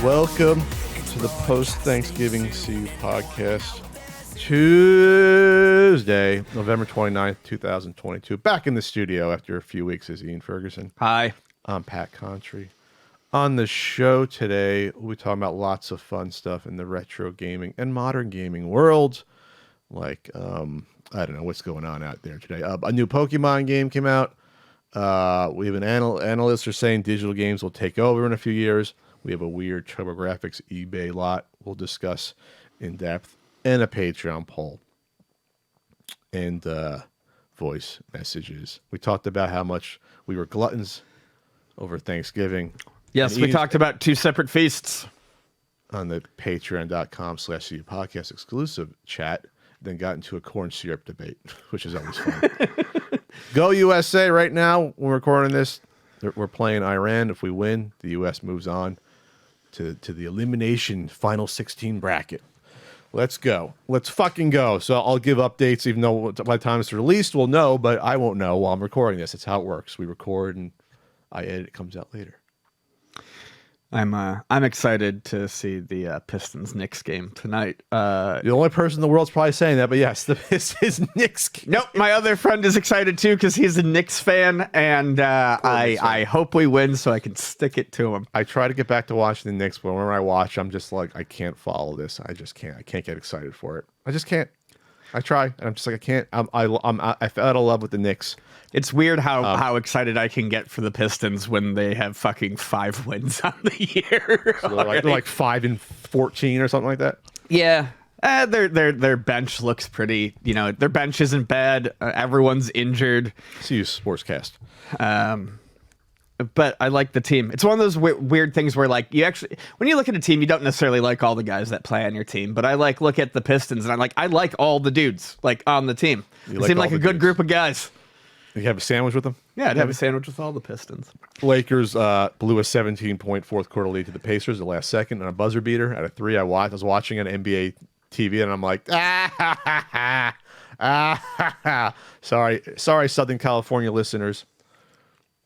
Welcome to the post-Thanksgiving See You podcast. Tuesday, November 29th, 2022. Back in the studio after a few weeks is Ian Ferguson. Hi. I'm Pat Contry. On the show today, we're talking about lots of fun stuff in the retro gaming and modern gaming world. Like, I don't know what's going on out there today. A new Pokemon game came out. We have analysts are saying digital games will take over in a few years. We have a weird TurboGrafx eBay lot we'll discuss in depth, and a Patreon poll, and voice messages. We talked about how much we were gluttons over Thanksgiving. Yes, we talked about two separate feasts On the patreon.com/CU podcast exclusive chat, then got into a corn syrup debate, which is always fun. Go USA right now. We're recording this. We're playing Iran. If we win, the U.S. moves on to the elimination final 16 bracket. Let's go. Let's fucking go. So I'll give updates, even though by the time it's released, we'll know, but I won't know while I'm recording this. It's how it works. We record and I edit. It comes out later. I'm excited to see the Pistons-Knicks game tonight. The only person in the world's probably saying that, but yes, the Pistons Knicks game. Nope, my other friend is excited too because he's a Knicks fan, and I hope we win so I can stick it to him. I try to get back to watching the Knicks, but whenever I watch, I'm just like, I can't follow this. I just can't. I can't get excited for it. I just can't. I try, and I'm just like, I can't. I fell out of love with the Knicks. It's weird how excited I can get for the Pistons when they have fucking 5 wins on the year. So they're like 5-14 or something like that. Yeah. Their bench looks pretty, their bench isn't bad. Everyone's injured. See you, Sportscast. But I like the team. It's one of those weird things where, like, when you look at a team, you don't necessarily like all the guys that play on your team. But I look at the Pistons, and I like all the dudes on the team. They seem like a good group of guys. You have a sandwich with them? Yeah, I'd have a sandwich with all the Pistons. Lakers blew a 17-point fourth quarter lead to the Pacers the last second on a buzzer beater at a 3. I was watching on NBA TV, and I'm like, sorry, Southern California listeners.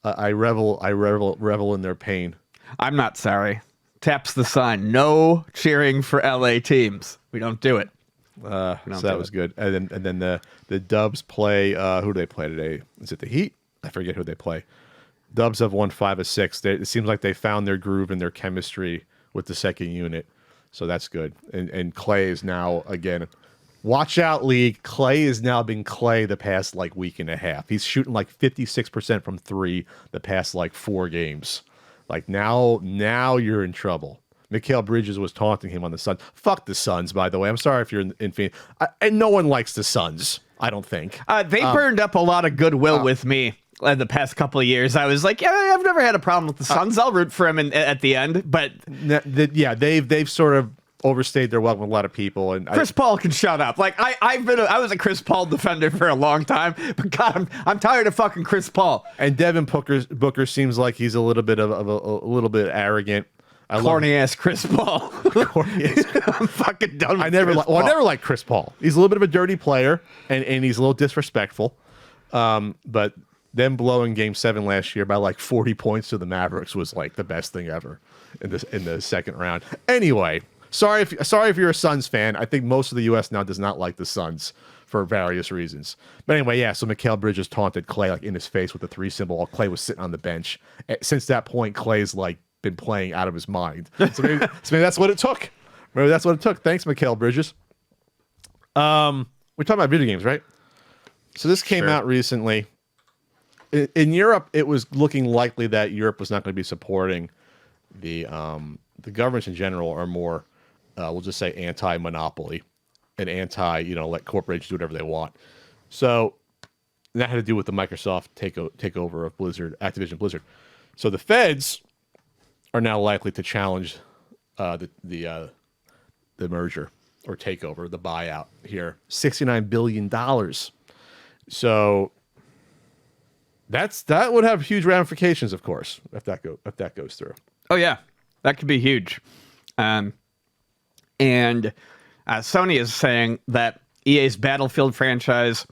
I revel in their pain. I'm not sorry. Taps the sign. No cheering for LA teams. We don't do it. So that was good. And then the Dubs play. Who do they play today? Is it the Heat? I forget who they play. Dubs have won 5 of 6. It seems like they found their groove and their chemistry with the second unit. So that's good. And Clay is now again. Watch out, league. Clay is now been Clay the past week and a half. He's shooting 56% from 3 the past 4 games. Now you're in trouble. Mikal Bridges was taunting him on the Suns. Fuck the Suns, by the way. I'm sorry if you're in Phoenix. And no one likes the Suns, I don't think. They burned up a lot of goodwill with me in the past couple of years. I was like, yeah, I've never had a problem with the Suns. I'll root for him at the end. But they've sort of overstayed their welcome with a lot of people. And Chris Paul can shut up. I was a Chris Paul defender for a long time, but God, I'm tired of fucking Chris Paul. And Devin Booker seems like he's a little bit a little bit arrogant. Corny ass Chris Paul. I'm fucking done with I never liked Chris Paul. He's a little bit of a dirty player, and he's a little disrespectful. But them blowing Game 7 last year by 40 points to the Mavericks was the best thing ever in the second round. Anyway, sorry if you're a Suns fan. I think most of the U.S. now does not like the Suns for various reasons. But anyway, yeah. So Mikal Bridges taunted Clay in his face with the 3 symbol while Clay was sitting on the bench. Since that point, Clay's been playing out of his mind. So maybe that's what it took. Thanks, Mikal Bridges. We're talking about video games, right? So this came out recently. In Europe, it was looking likely that Europe was not going to be supporting the governments in general are more, we'll just say, anti-monopoly and anti, let corporations do whatever they want. So that had to do with the Microsoft takeover of Activision Blizzard. So the feds are now likely to challenge the merger or takeover, the buyout here, $69 billion. So that would have huge ramifications, of course, if that goes through. Oh yeah, that could be huge. And Sony is saying that EA's Battlefield franchise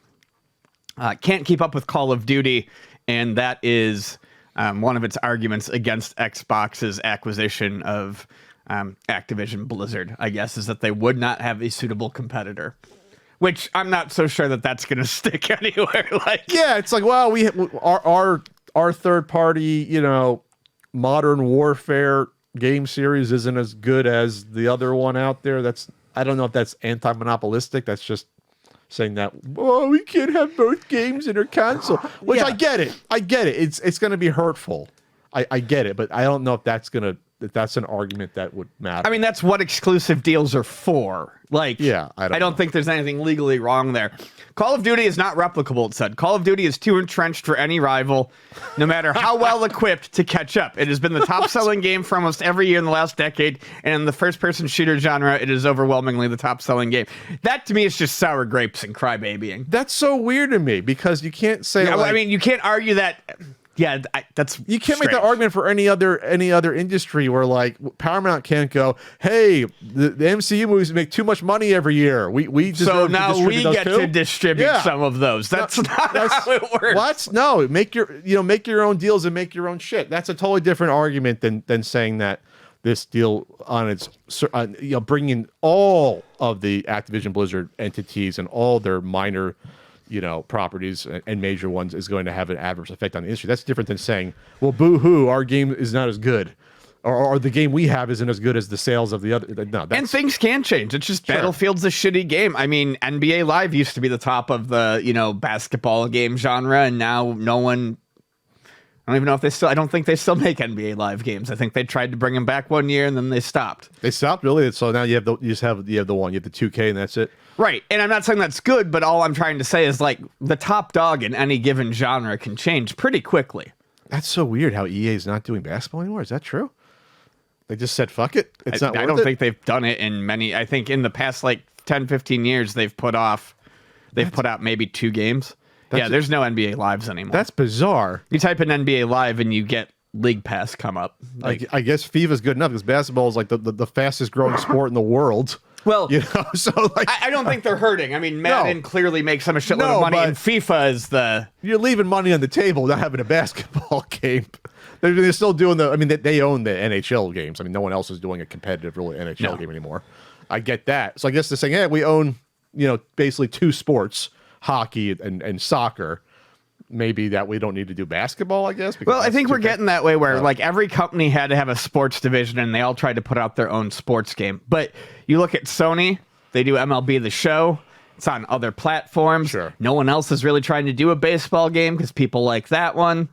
can't keep up with Call of Duty, and that is one of its arguments against Xbox's acquisition of Activision Blizzard, I guess, is that they would not have a suitable competitor. Which I'm not so sure that that's going to stick anywhere. Yeah, it's like, well, our third party, Modern Warfare game series isn't as good as the other one out there. I don't know if that's anti-monopolistic. That's just saying that, we can't have both games in our console. Which I get it. It's going to be hurtful. I get it, but I don't know if that's an argument that would matter. I mean, that's what exclusive deals are for. I don't think there's anything legally wrong there. Call of Duty is not replicable, it said. Call of Duty is too entrenched for any rival, no matter how well equipped to catch up. It has been the top-selling game for almost every year in the last decade, and in the first-person shooter genre, it is overwhelmingly the top-selling game. That, to me, is just sour grapes and crybabying. That's so weird to me, because you can't say... you can't argue that... Yeah, that's you can't strange. make the argument for any other industry where Paramount can't go, hey, the MCU movies make too much money every year. We so now we get to distribute some of those. That's not how it works. What? No, make your own deals and make your own shit. That's a totally different argument than saying that this deal on its bringing all of the Activision Blizzard entities and all their minor properties and major ones is going to have an adverse effect on the industry. That's different than saying, well, boo-hoo, our game is not as good. Or the game we have isn't as good as the sales of the other. No, and things can change. It's just Battlefield's a shitty game. I mean, NBA Live used to be the top of the, basketball game genre, and now no one... I don't even know if they still... I don't think they still make NBA Live games. I think they tried to bring them back one year, and then they stopped. They stopped, really? So now you have the 2K, and that's it? Right, and I'm not saying that's good, but all I'm trying to say is, the top dog in any given genre can change pretty quickly. That's so weird how EA is not doing basketball anymore. Is that true? They just said, fuck it. It's not worth it? I don't think they've done it in many... I think in the past, 10, 15 years, they've put out maybe 2 games. There's no NBA Lives anymore. That's bizarre. You type in NBA Live and you get League Pass come up. I guess FIFA's good enough because basketball is the fastest growing sport in the world. Well, so I don't think they're hurting. I mean, Madden clearly makes them a shitload of money, and FIFA is you're leaving money on the table not having a basketball game. They're still doing they own the NHL games. I mean, no one else is doing a competitive really NHL game anymore. I get that. So I guess they're saying, hey, we own basically 2 sports, hockey and soccer. Maybe that we don't need to do basketball, I guess. Well, I think we're getting that way where every company had to have a sports division and they all tried to put out their own sports game. But you look at Sony, they do MLB The Show. It's on other platforms. Sure. No one else is really trying to do a baseball game because people like that one.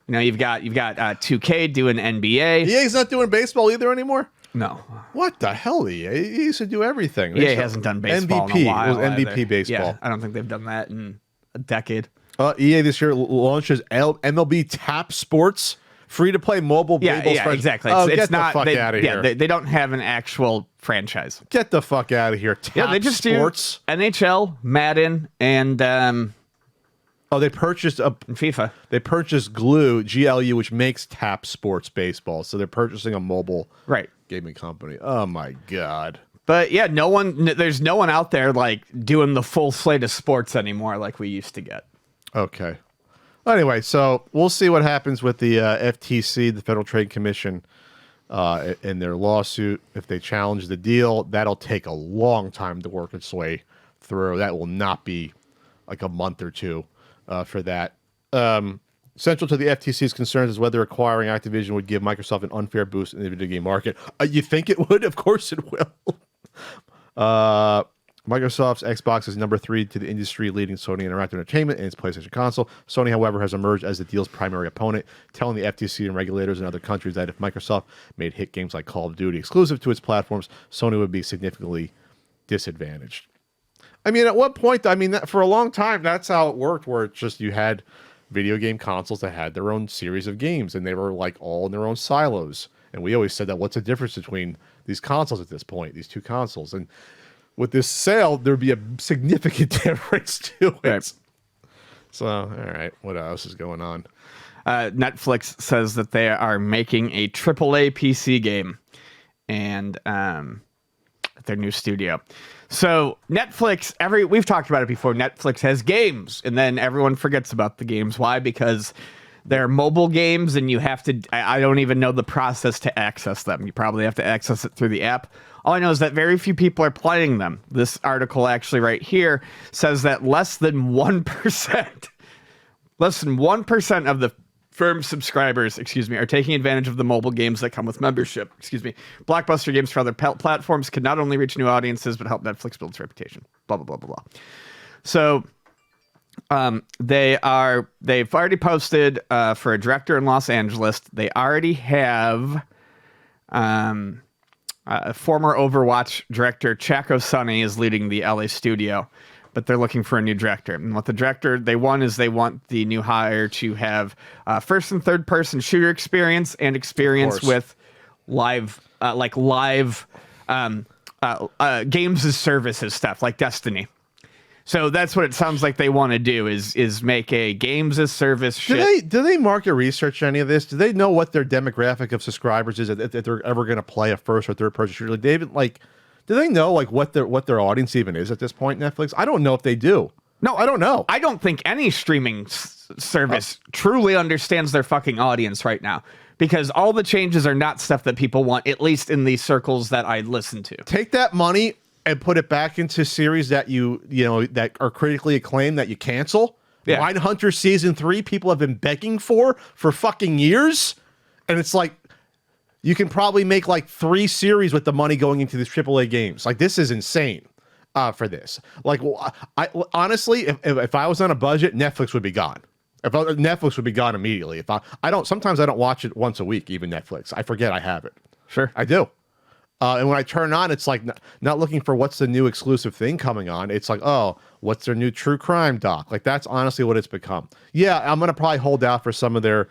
You've got 2K doing NBA. EA's not doing baseball either anymore? No. What the hell, EA? He used to do everything. EA hasn't done baseball in a while. It was MVP baseball. Yeah, I don't think they've done that in a decade. EA this year launches MLB Tap Sports, free-to-play mobile. Yeah, exactly. Get the fuck out of here. Yeah, they don't have an actual franchise. Get the fuck out of here. Tap they just Sports. Do NHL, Madden, and they purchased FIFA. They purchased GLU, which makes Tap Sports baseball. So they're purchasing a mobile gaming company. Oh my god. But yeah, there's no one out there doing the full slate of sports anymore like we used to get. Okay. Anyway, so we'll see what happens with the FTC, the Federal Trade Commission, in their lawsuit. If they challenge the deal, that'll take a long time to work its way through. That will not be a month or 2 for that. Central to the FTC's concerns is whether acquiring Activision would give Microsoft an unfair boost in the video game market. You think it would? Of course it will. Microsoft's Xbox is number 3 to the industry-leading Sony Interactive Entertainment and its PlayStation console. Sony, however, has emerged as the deal's primary opponent, telling the FTC and regulators in other countries that if Microsoft made hit games like Call of Duty exclusive to its platforms, Sony would be significantly disadvantaged. I mean, at what point? I mean, for a long time, that's how it worked, where it's just you had video game consoles that had their own series of games, and they were all in their own silos. And we always said that what's the difference between these consoles at this point, these 2 consoles? And with this sale, there'd be a significant difference to it. Right. So, all right, what else is going on? Netflix says that they are making a AAA PC game, and their new studio. So Netflix, we've talked about it before. Netflix has games, and then everyone forgets about the games. Why? Because They're mobile games, and you have to. I don't even know the process to access them. You probably have to access it through the app. All I know is that very few people are playing them. This article actually right here says that less than 1% of the firm's subscribers, are taking advantage of the mobile games that come with membership. Blockbuster games for other platforms can not only reach new audiences, but help Netflix build its reputation. Blah, blah, blah, blah, blah. So they've already posted for a director in Los Angeles. They already have former Overwatch director Chaco Sonny is leading the LA studio, but they're looking for a new director. And what the director they want the new hire to have first and third person shooter experience and experience with live games as services stuff like Destiny. So that's what it sounds like they want to do is make a games as service shit. Do they market research any of this? Do they know what their demographic of subscribers is if they're ever going to play a first or third person shooter? Do they know what their audience even is at this point, Netflix? I don't know if they do. No, I don't know. I don't think any streaming service truly understands their fucking audience right now, because all the changes are not stuff that people want, at least in the circles that I listen to. Take that money and put it back into series that that are critically acclaimed that you cancel. Yeah. Mindhunter season 3, people have been begging for fucking years, and it's like you can probably make like 3 series with the money going into these AAA games. Like, this is insane for this. Like, I honestly, if I was on a budget, Netflix would be gone. Netflix would be gone immediately. Sometimes I don't watch it once a week, even Netflix. I forget I have it. Sure, I do. And when I turn on, it's like not looking for what's the new exclusive thing coming on. It's like, oh, what's their new true crime doc? Like, that's honestly what it's become. Yeah, I'm going to probably hold out for some of their,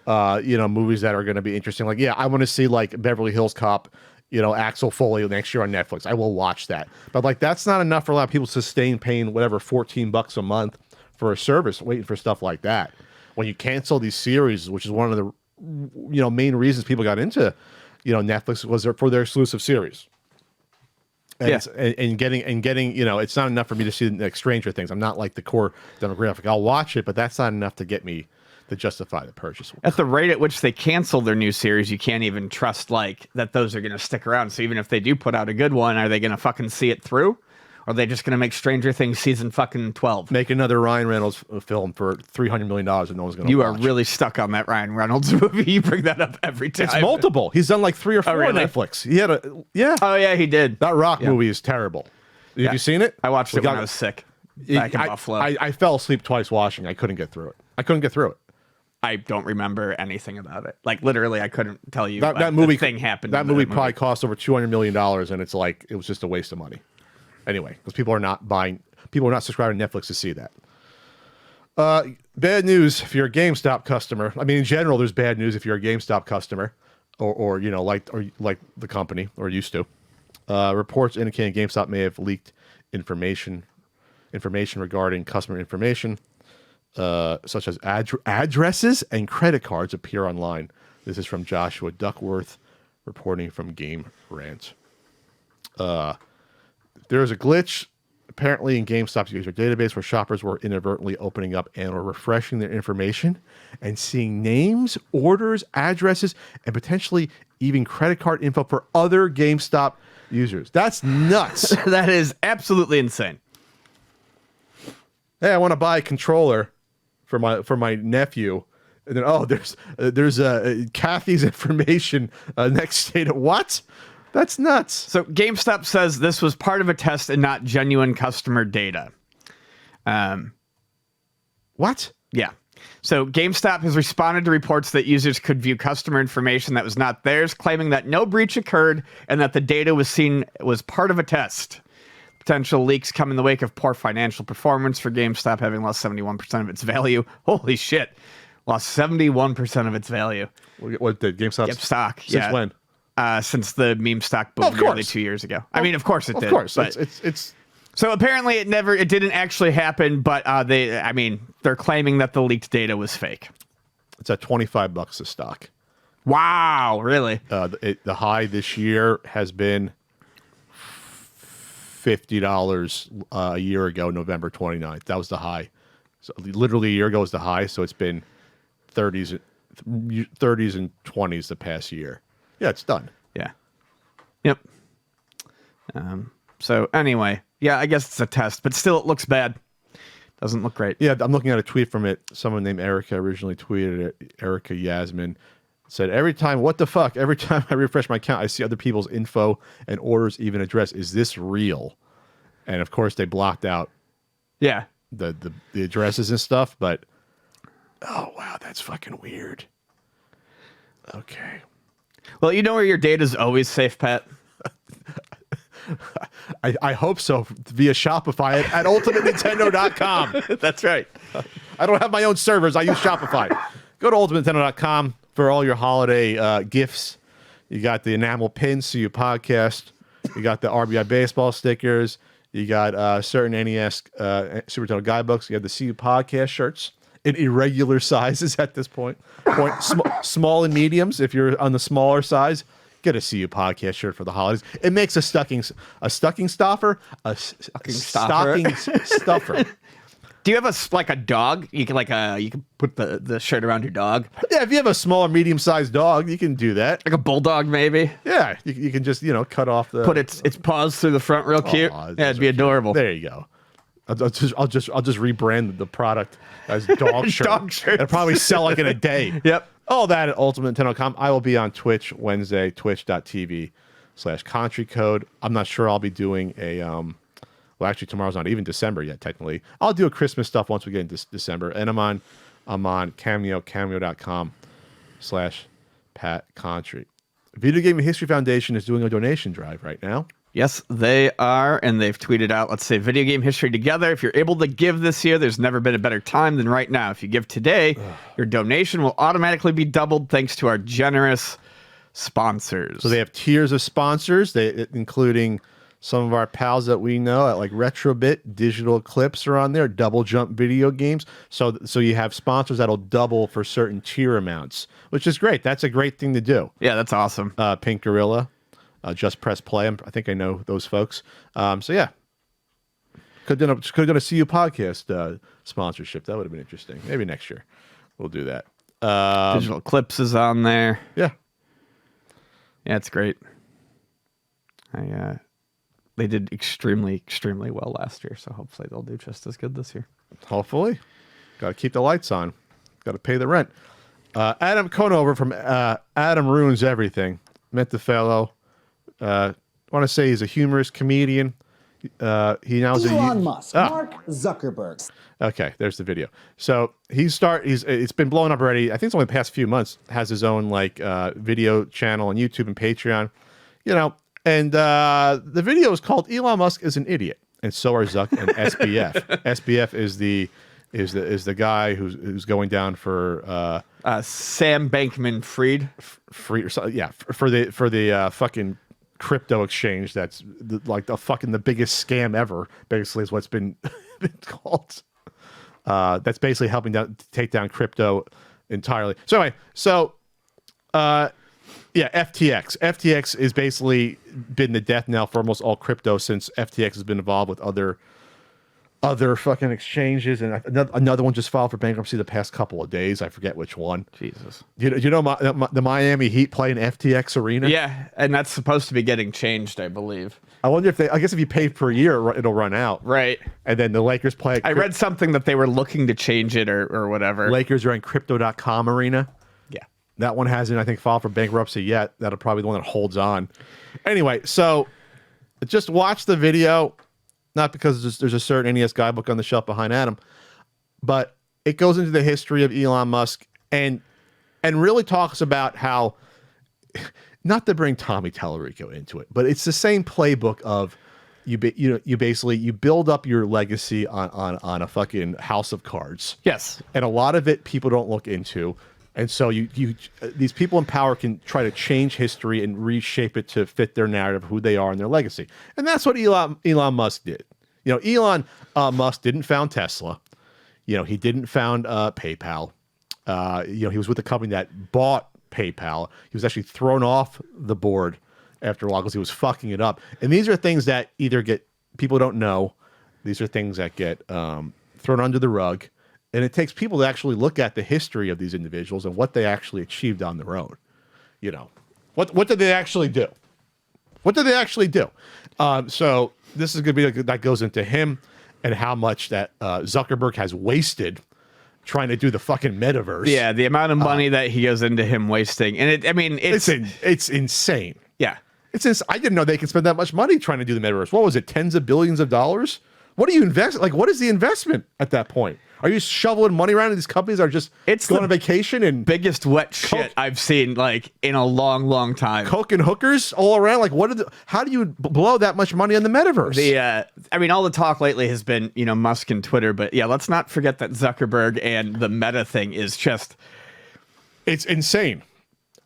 movies that are going to be interesting. Like, yeah, I want to see like Beverly Hills Cop, Axel Foley next year on Netflix. I will watch that. But like, that's not enough for a lot of people to sustain paying whatever $14 a month for a service, waiting for stuff like that. When you cancel these series, which is one of the, main reasons people got into Netflix was for their exclusive series. And getting, it's not enough for me to see like Stranger Things. I'm not like the core demographic. I'll watch it, but that's not enough to get me to justify the purchase. At the rate at which they cancel their new series, you can't even trust like that those are going to stick around. So even if they do put out a good one, are they going to fucking see it through? Or are they just going to make Stranger Things season fucking 12? Make another Ryan Reynolds film for $300 million and no one's going to watch. You are really stuck on that Ryan Reynolds movie. You bring that up every time. It's multiple. He's done like 3 or 4 on Netflix. He had yeah. Oh, yeah, he did. That Rock movie is terrible. Have you seen it? I watched it when I was sick back in Buffalo. I fell asleep twice watching. I couldn't get through it. I don't remember anything about it. Like, literally, I couldn't tell you that movie thing happened. That movie probably cost over $200 million, and it's like, it was just a waste of money. Anyway, because people are not subscribing to Netflix to see that. Bad news if you're a GameStop customer. I mean, in general, there's bad news if you're a GameStop customer, or like the company, or used to. Reports indicating GameStop may have leaked information regarding customer information, such as addresses and credit cards, appear online. This is from Joshua Duckworth, reporting from Game Rant. There was a glitch, apparently, in GameStop's user database where shoppers were inadvertently opening up and or refreshing their information and seeing names, orders, addresses, and potentially even credit card info for other GameStop users. That's nuts. That is absolutely insane. Hey, I want to buy a controller for my nephew. And then, there's Kathy's information next data. What? That's nuts. So GameStop says this was part of a test and not genuine customer data. What? Yeah. So GameStop has responded to reports that users could view customer information that was not theirs, claiming that no breach occurred and that the data was part of a test. Potential leaks come in the wake of poor financial performance for GameStop, having lost 71% of its value. Holy shit. Lost 71% of its value. What did GameStop stock? Since when? Since the meme stock boom nearly 2 years ago. I mean, of course it did. Of course, but it's so apparently it didn't actually happen. But they're claiming that the leaked data was fake. It's at $25 a stock. Wow, really? The high this year has been $50 a year ago, November 29th. That was the high. So literally a year ago was the high. So it's been 30s and 20s the past year. Yeah, it's done. Yeah. Yep. So anyway, yeah, I guess it's a test, but still it looks bad. Doesn't look great. Yeah, I'm looking at a tweet from it. Someone named Erica originally tweeted it. Erica Yasmin said, every time I refresh my account, I see other people's info and orders even address. Is this real? And of course they blocked out Yeah. the addresses and stuff, but oh wow, that's fucking weird. Okay. Well, you know where your data's always safe, Pat? I hope so, via Shopify at ultimatenintendo.com. That's right. I don't have my own servers. I use Shopify. Go to ultimatenintendo.com for all your holiday gifts. You got the enamel pins to your podcast. You got the RBI baseball stickers. You got certain NES Super Nintendo guidebooks. You have the CU podcast shirts in irregular sizes at this point. Small and mediums. If you're on the smaller size, get a CU podcast shirt for the holidays. It makes a stocking stuffer. Stocking stuffer. Do you have a dog? You can put the shirt around your dog. Yeah, if you have a small or medium sized dog, you can do that. Like a bulldog, maybe. Yeah, you can just cut off the put its paws through the front, real cute. Yeah, it'd be adorable. There you go. I'll just rebrand the product as dog shirt. Dog shirts. It'll probably sell like in a day. Yep. All that at ultimatenintendo.com. I will be on Twitch Wednesday, twitch.tv/Country Code. I'm not sure I'll be doing a well, actually tomorrow's not even December yet, technically. I'll do a Christmas stuff once we get into December. And I'm on cameo.com/PatContry. Video Game History Foundation is doing a donation drive right now. Yes, they are, and they've tweeted out, let's say, video game history together. If you're able to give this year, there's never been a better time than right now. If you give today, your donation will automatically be doubled thanks to our generous sponsors. So they have tiers of sponsors, including some of our pals that we know at like Retrobit, Digital Eclipse are on there, Double Jump Video Games. So you have sponsors that'll double for certain tier amounts, which is great. That's a great thing to do. Yeah, that's awesome. Pink Gorilla. Just Press Play. I think I know those folks. So yeah, could have done a CU podcast sponsorship. That would have been interesting. Maybe next year we'll do that. Digital Eclipse is on there. Yeah, it's great. They did extremely well last year, so hopefully they'll do just as good this year. Hopefully, got to keep the lights on. Got to pay the rent. Adam Conover from Adam Ruins Everything. Met the fellow. I want to say he's a humorous comedian. He now is Elon Musk, Mark Zuckerberg. Okay, there's the video. So it's been blowing up already. I think it's only the past few months. Has his own video channel on YouTube and Patreon. And the video is called "Elon Musk is an Idiot," and so are Zuck and SBF. SBF is the guy who's going down for Sam Bankman-Fried. For the fucking crypto exchange that's the biggest scam ever, basically, is what's been called. That's basically helping take down crypto entirely. So anyway, FTX. FTX has basically been the death knell for almost all crypto since FTX has been involved with other fucking exchanges, and another one just filed for bankruptcy the past couple of days. I forget which one. Jesus. You know the Miami Heat play in FTX Arena? Yeah, and that's supposed to be getting changed, I believe. I wonder if you pay per year, it'll run out. Right. And then the Lakers play. I read something that they were looking to change it or whatever. Lakers are in Crypto.com Arena. Yeah. That one hasn't, I think, filed for bankruptcy yet. That'll probably be the one that holds on. Anyway, so just watch the video. Not because there's a certain NES guidebook on the shelf behind Adam, but it goes into the history of Elon Musk and really talks about how, not to bring Tommy Tallarico into it, but it's the same playbook of you build up your legacy on a fucking house of cards. Yes, and a lot of it people don't look into. And so these people in power can try to change history and reshape it to fit their narrative, who they are and their legacy. And that's what Elon Musk did. Elon Musk didn't found Tesla. He didn't found PayPal. He was with a company that bought PayPal. He was actually thrown off the board after a while because he was fucking it up. And these are things that either people don't know. These are things that get thrown under the rug. And it takes people to actually look at the history of these individuals and what they actually achieved on their own. You know, what did they actually do? What did they actually do? So this is going to be that goes into him and how much that Zuckerberg has wasted trying to do the fucking metaverse. Yeah, the amount of money that he goes into him wasting, and it's insane. Yeah, I didn't know they could spend that much money trying to do the metaverse. What was it? Tens of billions of dollars? What do you invest? Like, what is the investment at that point? Are you shoveling money around and these companies are just going on vacation and biggest wet shit I've seen like in a long, long time. Coke and hookers all around. Like, how do you blow that much money on the metaverse? All the talk lately has been, Musk and Twitter, but yeah, let's not forget that Zuckerberg and the Meta thing is just, it's insane.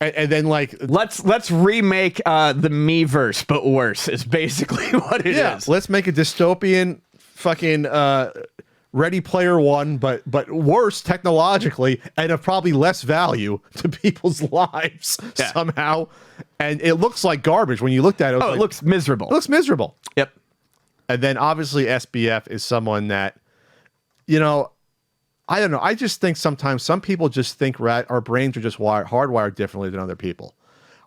And then let's remake the Meverse, but worse is basically what it is. Let's make a dystopian fucking Ready Player One, but worse technologically and of probably less value to people's lives somehow. And it looks like garbage when you looked at it. It looks miserable. It looks miserable. Yep. And then obviously SBF is someone that, I don't know. I just think sometimes some people just think our brains are just hardwired differently than other people,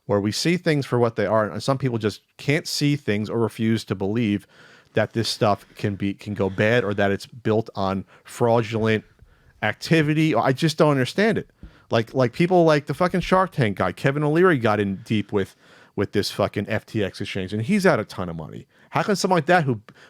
where we see things for what they are, and some people just can't see things or refuse to believe that this stuff can go bad or that it's built on fraudulent activity. I just don't understand it. Like people like the fucking Shark Tank guy, Kevin O'Leary, got in deep with this fucking FTX exchange, and he's had a ton of money. How can someone like that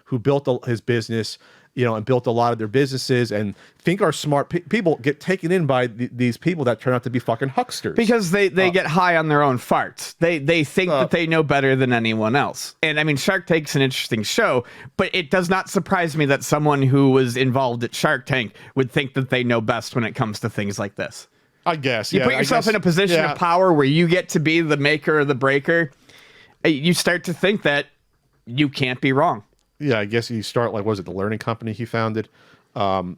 who built his business, and built a lot of their businesses and think are smart people get taken in by these people that turn out to be fucking hucksters? Because they get high on their own farts. They think that they know better than anyone else. And I mean, Shark Tank's an interesting show, but it does not surprise me that someone who was involved at Shark Tank would think that they know best when it comes to things like this. I guess. You put yourself in a position of power where you get to be the maker or the breaker. You start to think that you can't be wrong. Yeah, I guess you start what was it, the learning company he founded? I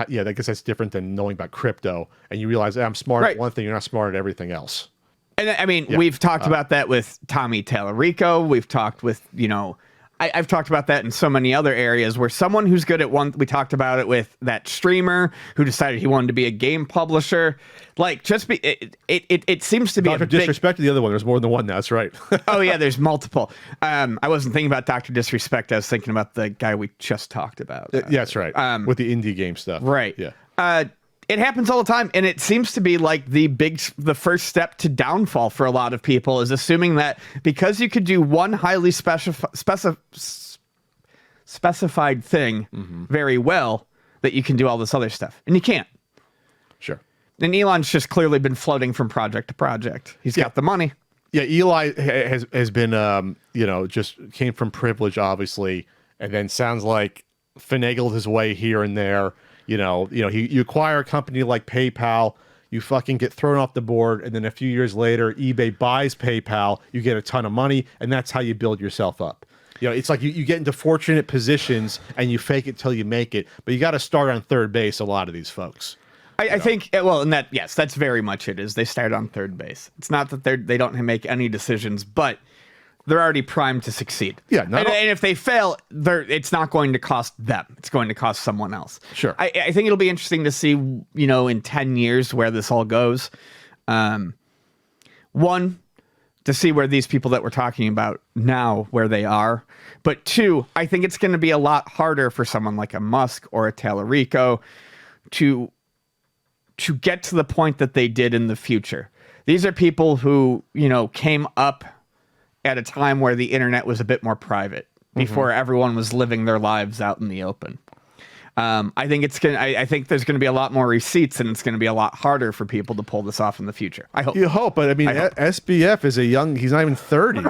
guess that's different than knowing about crypto, and you realize I'm smart at one thing, you're not smart at everything else. And I mean, we've talked about that with Tommy Tallarico. We've talked with, I've talked about that in so many other areas where someone who's good at one, we talked about it with that streamer who decided he wanted to be a game publisher. Like, it seems to be Dr. Disrespect to the other one. There's more than one now. That's right. Oh, yeah, there's multiple. I wasn't thinking about Dr. Disrespect. I was thinking about the guy we just talked about. Yeah, that's right. With the indie game stuff. Right. Yeah. It happens all the time, and it seems to be like the first step to downfall for a lot of people is assuming that because you could do one highly specified thing very well, that you can do all this other stuff, and you can't. Sure. And Elon's just clearly been floating from project to project. He's got the money. Yeah, Eli has been, just came from privilege, obviously, and then sounds like finagled his way here and there. You acquire a company like PayPal, you fucking get thrown off the board, and then a few years later, eBay buys PayPal, you get a ton of money, and that's how you build yourself up. It's like you get into fortunate positions, and you fake it till you make it, but you got to start on third base, a lot of these folks. I think, and that's very much it is. They start on third base. It's not that they don't make any decisions, but they're already primed to succeed. Yeah, and if they fail, it's not going to cost them. It's going to cost someone else. Sure. I think it'll be interesting to see, in 10 years where this all goes. One, to see where these people that we're talking about now, where they are. But two, I think it's going to be a lot harder for someone like a Musk or a Tallarico to get to the point that they did in the future. These are people who, came up at a time where the internet was a bit more private, before everyone was living their lives out in the open. I think I think there's going to be a lot more receipts, and it's going to be a lot harder for people to pull this off in the future. I hope. You hope, but I mean, SBF is he's not even 30.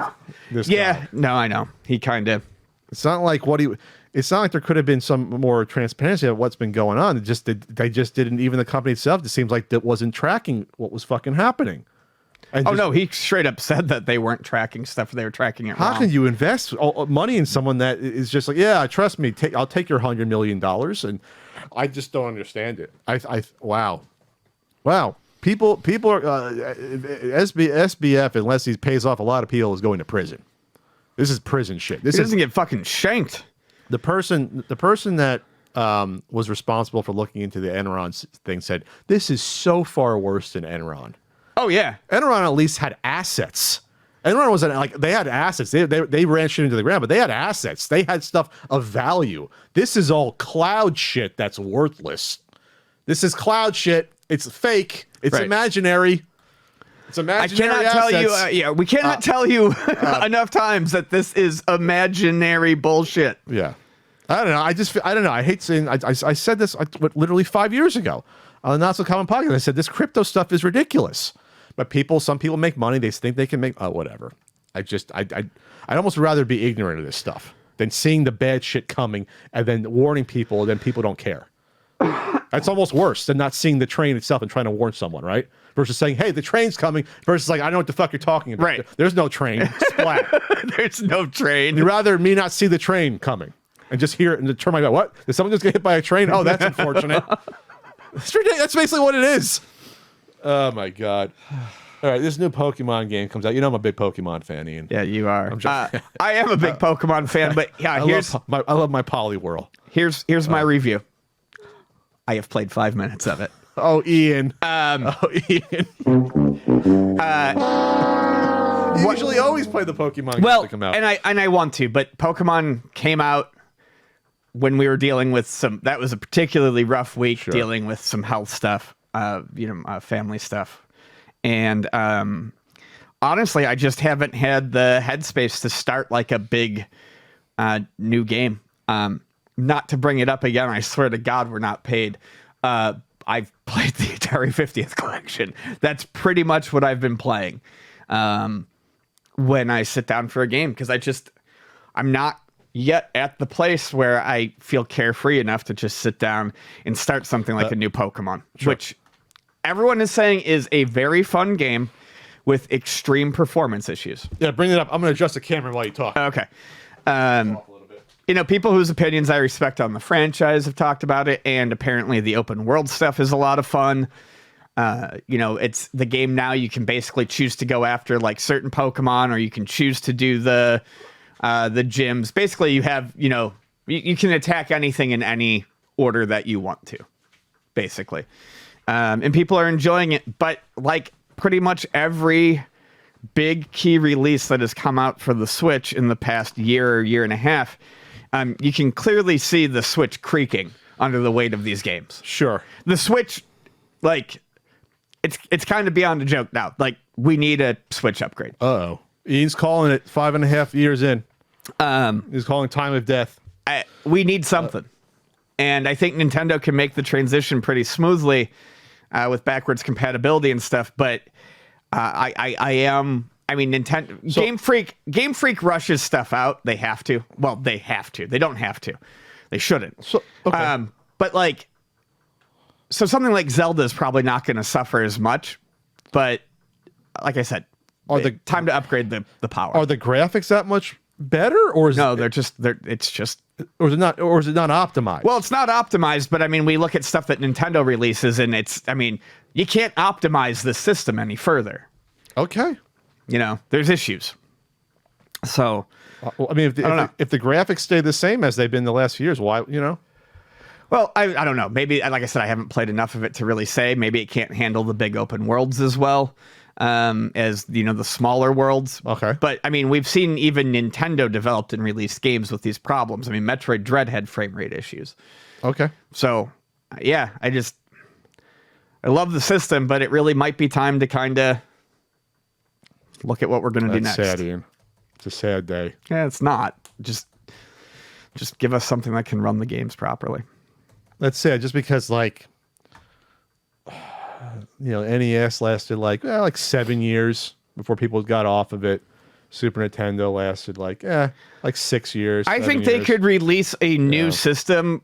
Guy. No, I know. He kind of. It's not like it's not like there could have been some more transparency of what's been going on. They just didn't. Even the company itself, it seems like that wasn't tracking what was fucking happening. No, he straight up said that they weren't tracking stuff. They were tracking it wrong. How can you invest money in someone that is just like, yeah, trust me, I'll take your $100 million, and I just don't understand it. Wow. People are SBF, unless he pays off a lot of people, is going to prison. This is prison shit. This doesn't get fucking shanked. The person that was responsible for looking into the Enron thing said, this is so far worse than Enron. Oh, yeah. Enron at least had assets. Enron was like, they had assets. They ran shit into the ground, but they had assets. They had stuff of value. This is all cloud shit that's worthless. This is cloud shit. It's fake. It's imaginary. It's imaginary. I cannot tell you. We cannot tell you enough times that this is imaginary bullshit. Yeah. I don't know. I don't know. I hate saying. I said this literally 5 years ago on the Not So Common podcast. I said this crypto stuff is ridiculous, but some people make money. They think they can make whatever. I'd almost rather be ignorant of this stuff than seeing the bad shit coming and then warning people, and then people don't care. That's almost worse than not seeing the train itself and trying to warn someone, right? Versus saying, hey, the train's coming, versus like, I don't know what the fuck you're talking about. Right. There's no train. Splat. There's no train. You'd rather me not see the train coming and just hear it and turn my back. What? Did someone just get hit by a train? Oh, that's unfortunate. That's basically what it is. Oh, my God. All right, this new Pokemon game comes out. You know I'm a big Pokemon fan, Ian. Yeah, you are. I am a big Pokemon fan, but yeah, I love my Poliwhirl. Here's my review. I have played 5 minutes of it. Oh, Ian. Ian. You usually always play the Pokemon games that come out. and I want to, but Pokemon came out when we were dealing with that was a particularly rough week, dealing with some health stuff, family stuff. And honestly, I just haven't had the headspace to start like a big new game. Not to bring it up again, I swear to God, we're not paid. I've played the Atari 50th collection. That's pretty much what I've been playing when I sit down for a game, because I'm not yet at the place where I feel carefree enough to just sit down and start something like a new Pokemon, which everyone is saying is a very fun game with extreme performance issues. Yeah, bring it up. I'm going to adjust the camera while you talk. Okay. People whose opinions I respect on the franchise have talked about it, and apparently the open world stuff is a lot of fun. It's the game now. You can basically choose to go after like certain Pokemon, or you can choose to do the gyms. Basically, you have you can attack anything in any order that you want to, basically, and people are enjoying it. But like pretty much every big key release that has come out for the Switch in the past year or year and a half, you can clearly see the Switch creaking under the weight of these games. Sure. The Switch, like, it's kind of beyond a joke now. Like, we need a Switch upgrade. Uh-oh. Ian's calling it 5.5 years in. He's calling time of death. We need something. And I think Nintendo can make the transition pretty smoothly with backwards compatibility and stuff, but Nintendo Game Freak rushes stuff out. They have to. Well, they have to. They don't have to. They shouldn't. So, okay. So something like Zelda is probably not going to suffer as much. But like I said, time to upgrade the power. Are the graphics that much better, or is no? It's just. Or is it not? Or is it not optimized? Well, it's not optimized, but we look at stuff that Nintendo releases, and you can't optimize the system any further. Okay. There's issues. So, if the graphics stay the same as they've been the last few years, why, Well, I don't know. Maybe, like I said, I haven't played enough of it to really say. Maybe it can't handle the big open worlds as well as, the smaller worlds. Okay. But, we've seen even Nintendo developed and released games with these problems. Metroid Dread had frame rate issues. Okay. So, yeah, I love the system, but it really might be time to kind of look at what we're going to do next. That's sad, Ian. It's a sad day. Yeah, it's not. Just give us something that can run the games properly. That's sad, just because, NES lasted like 7 years before people got off of it. Super Nintendo lasted like 6 years. I think they could release a new system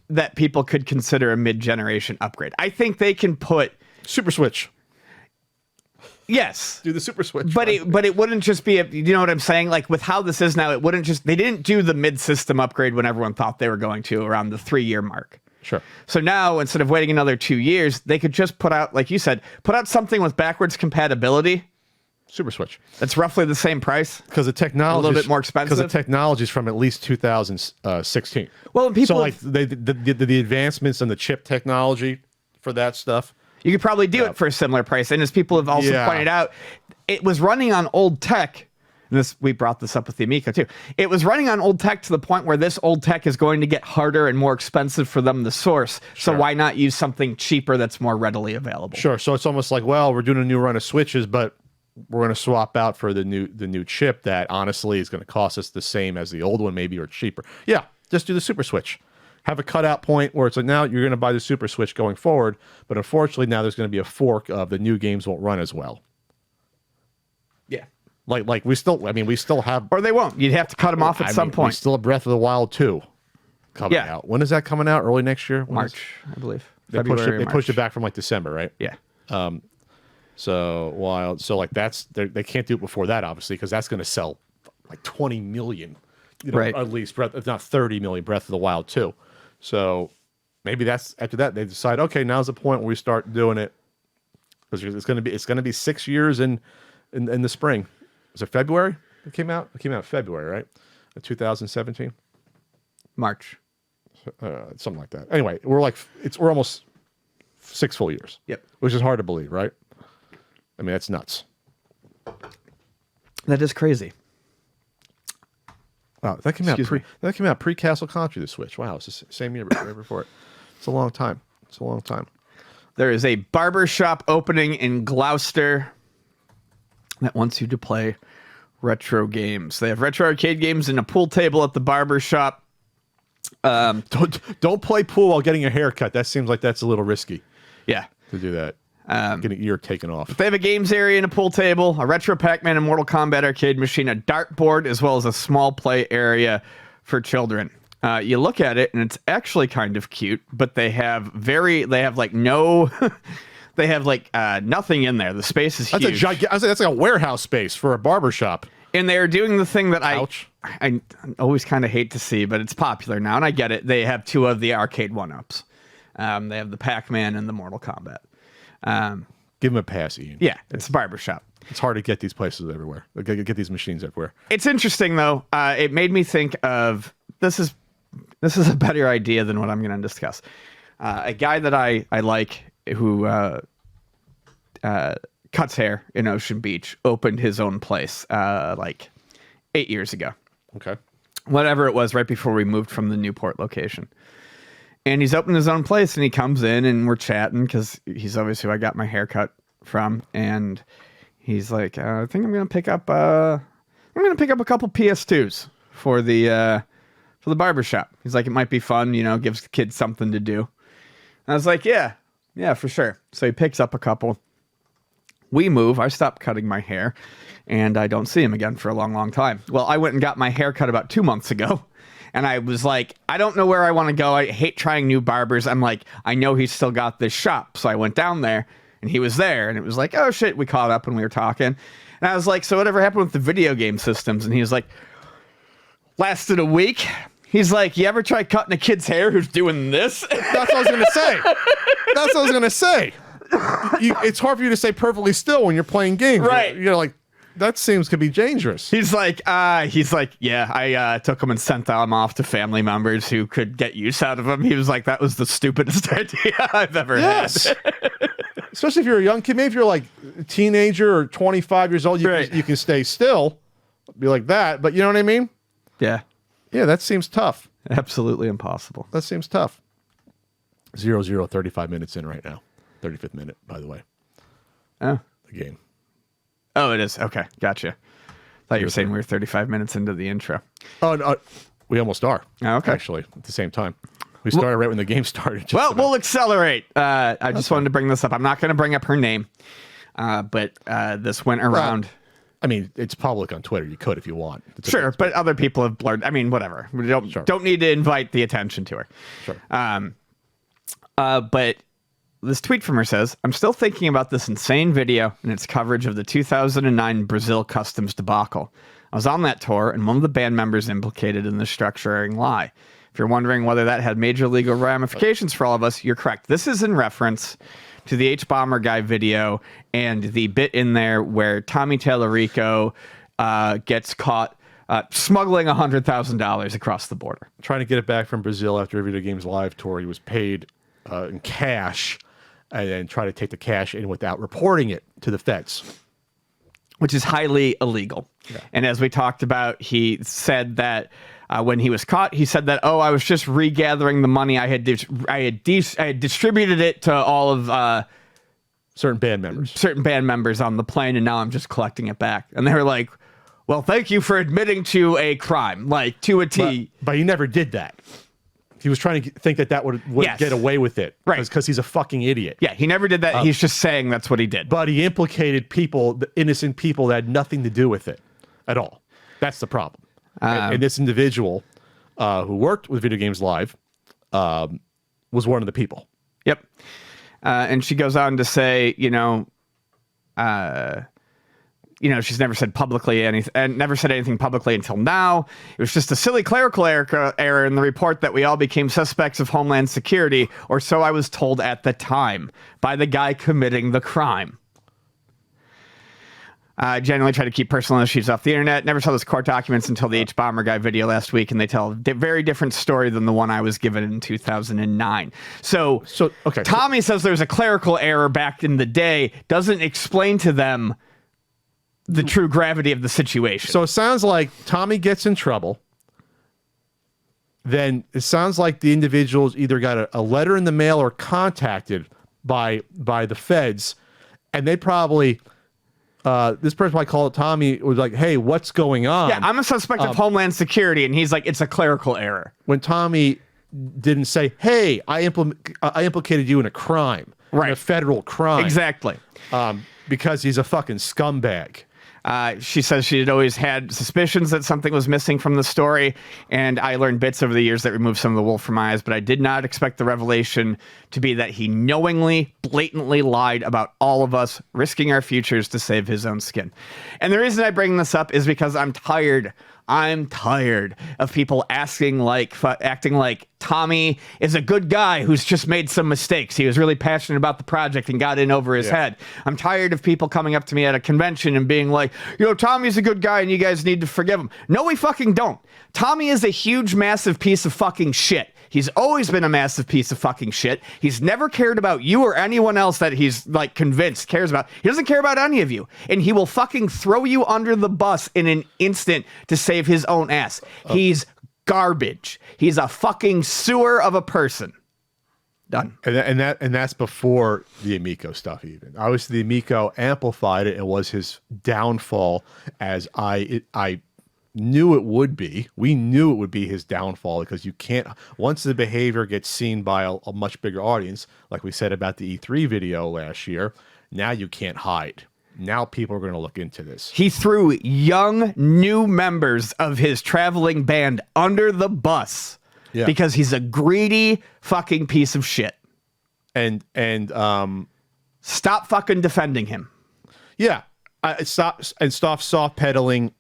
that people could consider a mid-generation upgrade. I think they can put Super Switch. Yes. Do the Super Switch. But it wouldn't just be you know what I'm saying? Like with how this is now, it wouldn't just, they didn't do the mid-system upgrade when everyone thought they were going to around the 3-year mark. Sure. So now, instead of waiting another 2 years, they could just put out, like you said, something with backwards compatibility Super Switch. That's roughly the same price. Because the technology a little bit more expensive. Because the technology is from at least 2016. Well, and people so like the advancements in the chip technology for that stuff. You could probably do it for a similar price. And as people have also pointed out, it was running on old tech. And we brought this up with the Amico too. It was running on old tech to the point where this old tech is going to get harder and more expensive for them to source. Sure. So why not use something cheaper that's more readily available? Sure. So it's almost like, well, we're doing a new run of switches, but we're going to swap out for the new chip that honestly is going to cost us the same as the old one, maybe, or cheaper. Yeah, just do the Super Switch. Have a cutout point where it's like, now you're going to buy the Super Switch going forward, but unfortunately now there's going to be a fork of the new games won't run as well. Yeah. Like we still have... Or they won't. You'd have to cut them off at some point. We still have Breath of the Wild 2 coming out. When is that coming out? Early next year? March, I believe. They pushed it back from like December, right? Yeah. So like they can't do it before that, obviously, because that's going to sell like 20 million, right? At least, if not 30 million, Breath of the Wild 2. So maybe that's after that they decide, okay, now's the point where we start doing it, because it's going to be 6 years in the spring. Was it February? It came out in February, right? 2017, March, something like that. Anyway, we're almost 6 full years. Yep, which is hard to believe, right? I mean, that's nuts. That is crazy. Wow, that came out pre Castle Country, the Switch. Wow, it's the same year before it. It's a long time. There is a barber shop opening in Gloucester that wants you to play retro games. They have retro arcade games and a pool table at the barber shop. Don't play pool while getting a haircut. That seems like that's a little risky. Yeah, to do that. Get an ear taken off. They have a games area and a pool table, a retro Pac-Man and Mortal Kombat arcade machine, a dartboard, as well as a small play area for children. You look at it and it's actually kind of cute, but they have nothing in there. The space is huge. That's like a warehouse space for a barbershop. And they're doing the thing that I always kind of hate to see, but it's popular now, and I get it. They have 2 of the arcade 1-ups. They have the Pac-Man and the Mortal Kombat. Give them a pass, Ian. Yeah, it's a barbershop. It's hard to get these places everywhere. Get these machines everywhere. It's interesting though. It made me think of this is a better idea than what I'm going to discuss. A guy that I like who cuts hair in Ocean Beach opened his own place like 8 years ago. Okay. Whatever it was, right before we moved from the Newport location. And he's opened his own place, and he comes in, and we're chatting because he's obviously who I got my haircut from. And he's like, "I think I'm gonna pick up a couple PS2s for the barbershop." He's like, "It might be fun, gives the kids something to do." And I was like, "Yeah, for sure." So he picks up a couple. We move. I stop cutting my hair, and I don't see him again for a long, long time. Well, I went and got my hair cut about 2 months ago. And I was like, I don't know where I want to go. I hate trying new barbers. I'm like, I know he's still got this shop. So I went down there and he was there. And it was like, oh shit, we caught up and we were talking. And I was like, so whatever happened with the video game systems? And he was like, lasted a week. He's like, you ever try cutting a kid's hair who's doing this? That's what I was going to say. It's hard for you to stay perfectly still when you're playing games. Right. You're like, that could be dangerous. He's like, yeah, I took him and sent them off to family members who could get use out of him. He was like, that was the stupidest idea I've ever had. Especially if you're a young kid. Maybe if you're like a teenager or 25 years old, you can stay still, be like that. But you know what I mean? Yeah. Yeah, that seems tough. Absolutely impossible. That seems tough. 0-0, 35 minutes in right now. 35th minute, by the way. Oh. The game. Oh, it is. Okay, gotcha. Thought you were saying we were 35 minutes into the intro. Oh, no, we almost are. Oh, okay. Actually, at the same time. We started right when the game started. We'll accelerate. I just wanted to bring this up. I'm not going to bring up her name, but this went around. I mean, it's public on Twitter. You could if you want. Sure, but other people have blurred. I mean, whatever. We don't need to invite the attention to her. Sure. But this tweet from her says, I'm still thinking about this insane video and its coverage of the 2009 Brazil customs debacle. I was on that tour, and one of the band members implicated in the structuring lie. If you're wondering whether that had major legal ramifications for all of us, you're correct. This is in reference to the H-Bomber Guy video and the bit in there where Tommy Tallarico gets caught smuggling $100,000 across the border. Trying to get it back from Brazil after a Video Games Live tour. He was paid in cash and then try to take the cash in without reporting it to the feds. Which is highly illegal. Yeah. And as we talked about, he said that when he was caught, he said that, I was just regathering the money. I had distributed it to all of certain band members on the plane, and now I'm just collecting it back. And they were like, well, thank you for admitting to a crime, like to a T. But he never did that. He was trying to think that would yes. get away with it. Right. Because he's a fucking idiot. Yeah, he never did that. He's just saying that's what he did. But he implicated people, innocent people that had nothing to do with it at all. That's the problem. And this individual who worked with Video Games Live was one of the people. Yep. And she goes on to say, she's never said publicly anything, and never said anything publicly until now. It was just a silly clerical error in the report that we all became suspects of Homeland Security, or so I was told at the time by the guy committing the crime. Generally try to keep personal issues off the internet. Never saw those court documents until the H-Bomber Guy video last week, and they tell a very different story than the one I was given in 2009. So okay. Tommy says there's a clerical error back in the day, doesn't explain to them the true gravity of the situation. So it sounds like Tommy gets in trouble. Then it sounds like the individual's either got a letter in the mail or contacted by the feds, and they probably... this person might call it Tommy, was like, hey, what's going on? Yeah, I'm a suspect of Homeland Security, and he's like, it's a clerical error. When Tommy didn't say, hey, I implicated you in a crime, right. in a federal crime. Exactly. Because he's a fucking scumbag. She says she had always had suspicions that something was missing from the story, and I learned bits over the years that removed some of the wool from my eyes, but I did not expect the revelation to be that he knowingly, blatantly lied about all of us, risking our futures to save his own skin. And the reason I bring this up is because I'm tired of people acting like Tommy is a good guy who's just made some mistakes. He was really passionate about the project and got in over his head. I'm tired of people coming up to me at a convention and being like, Tommy's a good guy and you guys need to forgive him. No, we fucking don't. Tommy is a huge, massive piece of fucking shit. He's always been a massive piece of fucking shit. He's never cared about you or anyone else that he's convinced cares about. He doesn't care about any of you. And he will fucking throw you under the bus in an instant to save his own ass. He's garbage. He's a fucking sewer of a person. Done. And that's before the Amico stuff even. Obviously the Amico amplified it and was his downfall, as I knew it would be. We knew it would be his downfall, because you can't, once the behavior gets seen by a much bigger audience, like we said about the E3 video last year, now you can't hide. Now people are going to look into this. He threw young, new members of his traveling band under the bus because he's a greedy fucking piece of shit. And stop fucking defending him. Yeah. Stop soft pedaling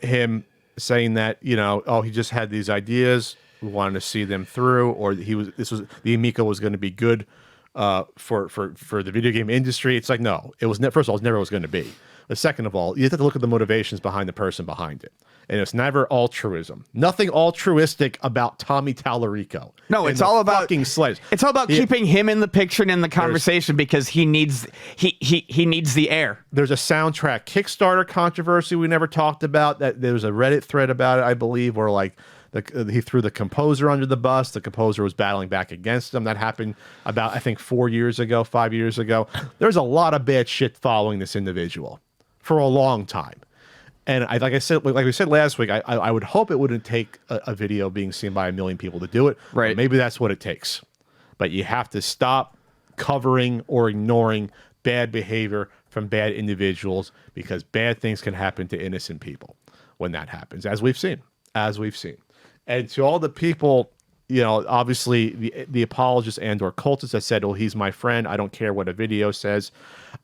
him, saying that, he just had these ideas, we wanted to see them through, or the Amico was going to be good for the video game industry. It's like, no, it was first of all, it never was going to be. But second of all, you have to look at the motivations behind the person behind it. And it's never altruism. Nothing altruistic about Tommy Tallarico. No, it's all about fucking sledge. It's all about keeping him in the picture and in the conversation, because he needs the air. There's a soundtrack Kickstarter controversy we never talked about. That there was a Reddit thread about it, I believe, where he threw the composer under the bus. The composer was battling back against him. That happened about, I think, 5 years ago. There's a lot of bad shit following this individual for a long time. And like we said last week, I would hope it wouldn't take a video being seen by 1 million people to do it. Right. Maybe that's what it takes. But you have to stop covering or ignoring bad behavior from bad individuals, because bad things can happen to innocent people when that happens, as we've seen. And to all the people, obviously the apologists and or cultists that said, well, he's my friend, I don't care what a video says.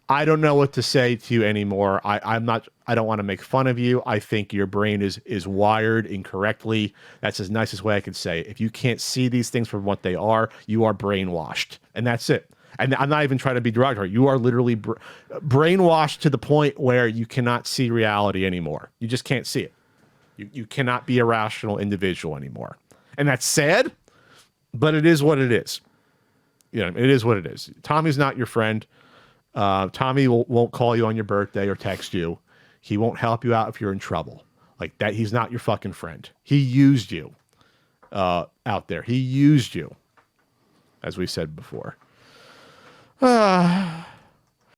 I don't know what to say to you anymore. I don't want to make fun of you. I think your brain is wired incorrectly. That's the nicest way I could say it. If you can't see these things for what they are, you are brainwashed. And that's it. And I'm not even trying to be derogatory. You are literally brainwashed to the point where you cannot see reality anymore. You just can't see it. You cannot be a rational individual anymore. And that's sad, but it is what it is. You know, it is what it is. Tommy's not your friend. Tommy won't call you on your birthday or text you. He won't help you out if you're in trouble. Like that, he's not your fucking friend. He used you out there. He used you, as we said before.